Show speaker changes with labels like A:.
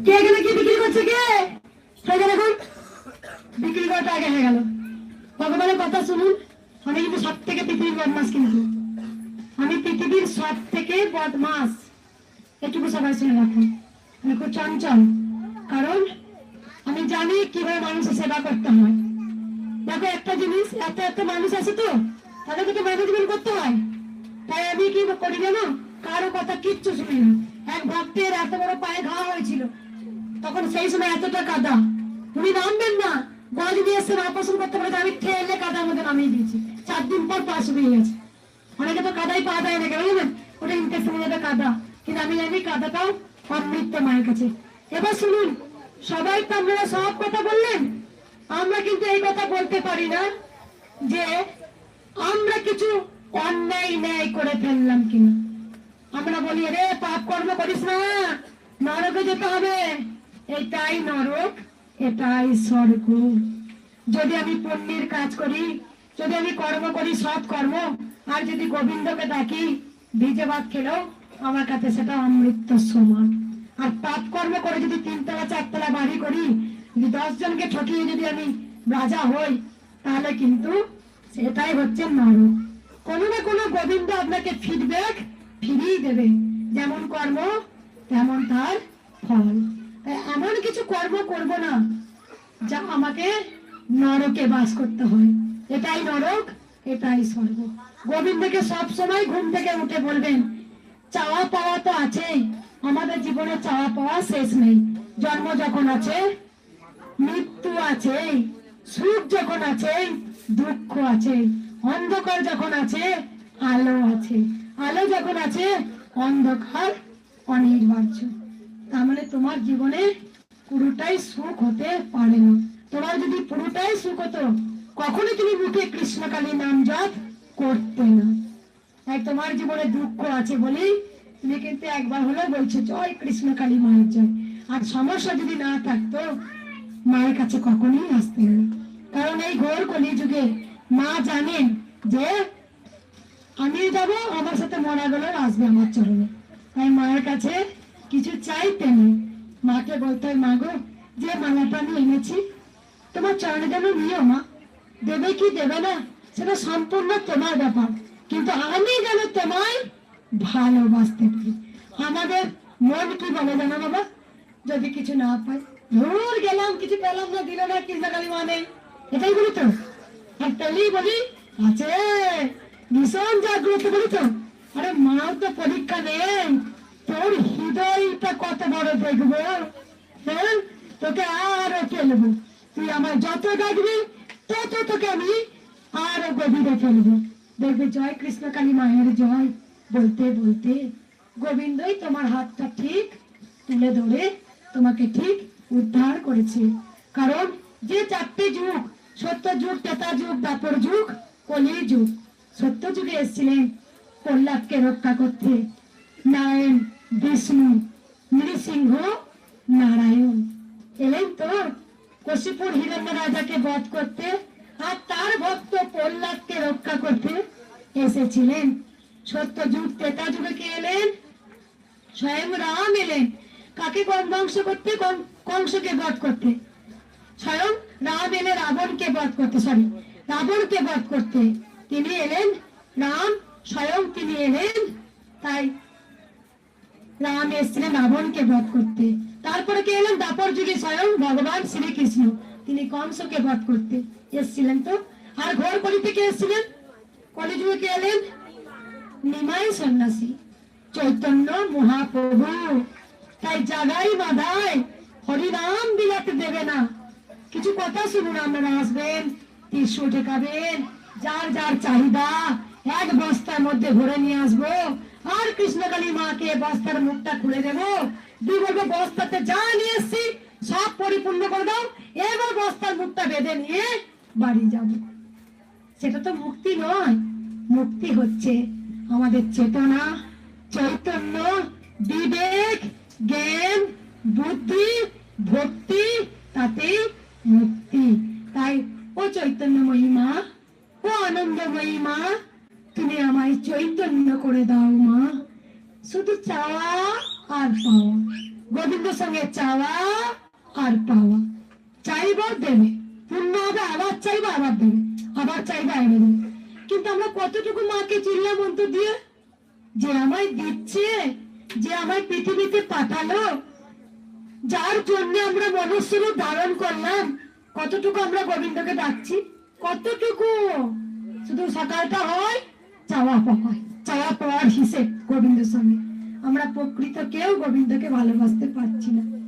A: কে এখানে কি বিক্রি করছে? কে সেখানে এখন বিক্রি করাটা আগে হয়ে গেল। ভগবানের কথা শুনুন, আমি কিন্তু সব থেকে পৃথিবীর বদমাস, কিন্তু আমি পৃথিবীর সব থেকে বদমাস, এটুকু সবাই শুনে রাখুন। আমি খুব চঞ্চল, কারণ আমি জানি কিভাবে মানুষের সেবা করতে হয়। দেখো একটা জিনিস, এত এত মানুষ আছে তো, তাদেরকে তো ম্যানেজমেন্ট করতে হয়। তাই আমি কি করি জানো, কারো কথা কিচ্ছু শুনি না। এক ভক্তের এত বড় পায়ে ঘা হয়েছিল, তখন সেই সময় এতটা কাদা, উনি নামবেন না, গজ নিয়ে এসে অপারেশন করতে পারে, আমি ঠেলে কাদার মধ্যে নামিয়ে দিয়েছি। 4 দিন পর পাশ হয়ে গেছে। অনেকে তো কাদাই পা দেয় না, বুঝলেন, ওটা ইনফেকশন হয়ে যাবে কাদা, কিন্তু আমি জানি কাদাটাও অমৃত মায়ের কাছে। এবার শুনুন, সবাই তো আপনারা সব কথা বললেন, আমরা কিন্তু এই কথা বলতে পারি না যে আমরা কিছু অন্যায় ন্যায় করে ফেললাম কিনা। আমরা বলি রে পাপ কর্ম করিস না, নরকে যেতে হবে। এটাই নরক, এটাই স্বর্গ। যদি আমি পুণ্যের কাজ করি, যদি আমি কর্ম করি সৎ কর্ম, আর যদি গোবিন্দকে ডাকি, ভিজে ভাত খেলেও আমার কাছে সেটা অমৃত সমান। আর পাপ কর্ম করে যদি 3 তলা 4 তলা বাড়ি করি, যদি 10 জনকে ঠকিয়ে যদি আমি রাজা হই, তাহলে কিন্তু সেটাই হচ্ছে নরক। কোনো না কোনো গোবিন্দ আপনাকে ফিডব্যাক ফিরিয়ে দেবে, যেমন কর্ম তেমন তার ফল। এমন কিছু কর্ম করব না যা আমাকে নরকে বাস করতে হয়। এটাই নরক, এটাই স্বর্গ। গোবিন্দকে সব সময় ঘুম থেকে উঠে বলবেন, চাওয়া পাওয়া তো আছেই, আমাদের জীবনে চাওয়া পাওয়া শেষ নেই। জন্ম যখন আছে, মৃত্যু আছে, সুখ যখন আছে, দুঃখ আছে, অন্ধকার যখন আছে, আলো আছে, আলো যখন আছে, অন্ধকার অনির্বার্য। তার মানে তোমার জীবনে পুরোটাই সুখ হতে পারে না। তোমার যদি পুরোটাই সুখ হতো, কখনো তুমি মুখে কৃষ্ণকালী নাম জপ করতে না। তাই তোমার জীবনে দুঃখ আছে বলেই তুমি কিন্তু একবার হলেও বলছো জয় কৃষ্ণকালী মায়ের জয়। আর সমস্যা যদি না থাকতো, মায়ের কাছে কখনোই আসতে না। কারণ এই ঘোর কলিযুগে মা জানেন যে আমি যাব, আমার সাথে মরা গেলে আসবে আমার চরণে। তাই মায়ের কাছে কিছু চাইতে নেই। মাকে বলতে হয়, মা গো, যে মালাটা আমি এনেছি তোমার চরণে যেন নিও মা, দেবে কি দেবে না সেটা সম্পূর্ণ তোমার ব্যাপার, কিন্তু আমি যেন তোমায় ভালোবাসতে পারি। আমাদের মন কি বলে জানো বাবা, যদি কিছু না পাই, ধর গেলাম কিছু পেলাম না, দিল না, কৃষ্ণকালী মা নেই, এটাই বলি তো। আর পেলেই বলি আছে, ভীষণ জাগ্রত বলি তো। আরে মাও তো পরীক্ষা নেই, তোর হৃদয়টা কত বড় দেখবো, হ্যাঁ, তোকে আরো ফেলবো। তুই আমার যত ডাকবি তত তোকে আমি আরো গভীরে ফেলবো। দেখবে জয় কৃষ্ণকালী মায়ের জয় বলতে বলতে গোবিন্দই তোমার হাতটা ঠিক তুলে ধরে তোমাকে ঠিক উদ্ধার করেছে। কারণ যে 4টে যুগ, সত্য যুগ, ত্রেতা যুগ, দ্বাপর যুগ, কলি যুগ। সত্য যুগে এসেছিলেন প্রহ্লাদকে রক্ষা করতে নারায়ণ, বিষ্ণু, নৃসিংহ, নারায়ণ। এলেন তো কশিপুর হিরণ্য রাজাকে বধ করতে, আর তার ভক্ত প্রহ্লাদকে রক্ষা করতে এসেছিলেন। সত্য যুগ, ত্রেতা যুগে কে এলেন? স্বয়ং রাম এলেন। কাকে ধ্বংস করতে? কংসকে বধ করতে। স্বয়ং রাম এলে রাবণকে বধ করতে, রাবণকে বধ করতে তিনি এলেন। রাম স্বয়ং তিনি এলেন। তাই রাম এসেছিলেন রাবণকে বধ করতে। তারপরে কে এলেন? দ্বাপর যুগে স্বয়ং ভগবান শ্রীকৃষ্ণ, তিনি কংসকে বধ করতে এসেছিলেন। তো আর ঘোর কলিতে কে এসেছিলেন? কলিযুগে কে এলেন? নিমাই সন্ন্যাসী চৈতন্য মহাপ্রভু। তাই জাগাই বাধায় হরিনাম বিলাতে দেবে না। কিছু কথা শুনুন, আপনারা আসবেন, টিস্যু ঠেকাবেন, যার যার চাহিদা এক বস্তার মধ্যে ভরে নিয়ে আসবো, আর কৃষ্ণকালী মাকে বস্তার মুখটা খুলে দেবো, দুই বলবো বস্তাতে যা নিয়ে এসছি সব পরিপূর্ণ করে দাও, এবার বস্তার মুখটা বেঁধে নিয়ে বাড়ি যাব। সেটা তো মুক্তি নয়। মুক্তি হচ্ছে আমাদের চেতনা, চৈতন্য, বিবেক, জ্ঞান, বুদ্ধি, ভক্তি, তাতেই মুক্তি। তাই ও চৈতন্যময়ী মা, ও আনন্দময়ী মা, তুমি আমায় চৈতন্য করে দাও মা। শুধু চাওয়া আর পাওয়া, গোবিন্দের সঙ্গে চাওয়া আর পাওয়া। চাইব দেবে, পূর্ণ হবে, আবার চাইবো আবার দেবে, আবার চাইবো আবার দেবে। কিন্তু আমরা কতটুকু মাকে চিনলাম অন্তর দিয়ে? যে আমায় দিচ্ছে, যে আমায় পৃথিবীতে পাঠালো, যার জন্য আমরা মনুষ্য রূপ ধারণ করলাম, কতটুকু আমরা গোবিন্দকে ডাকছি? কতটুকু? শুধু সকালটা হয় চাওয়া পাওয়া, চাওয়া পাওয়ার হিসেব গোবিন্দের সঙ্গে। আমরা প্রকৃত কেউ গোবিন্দকে ভালোবাসতে পারছি না।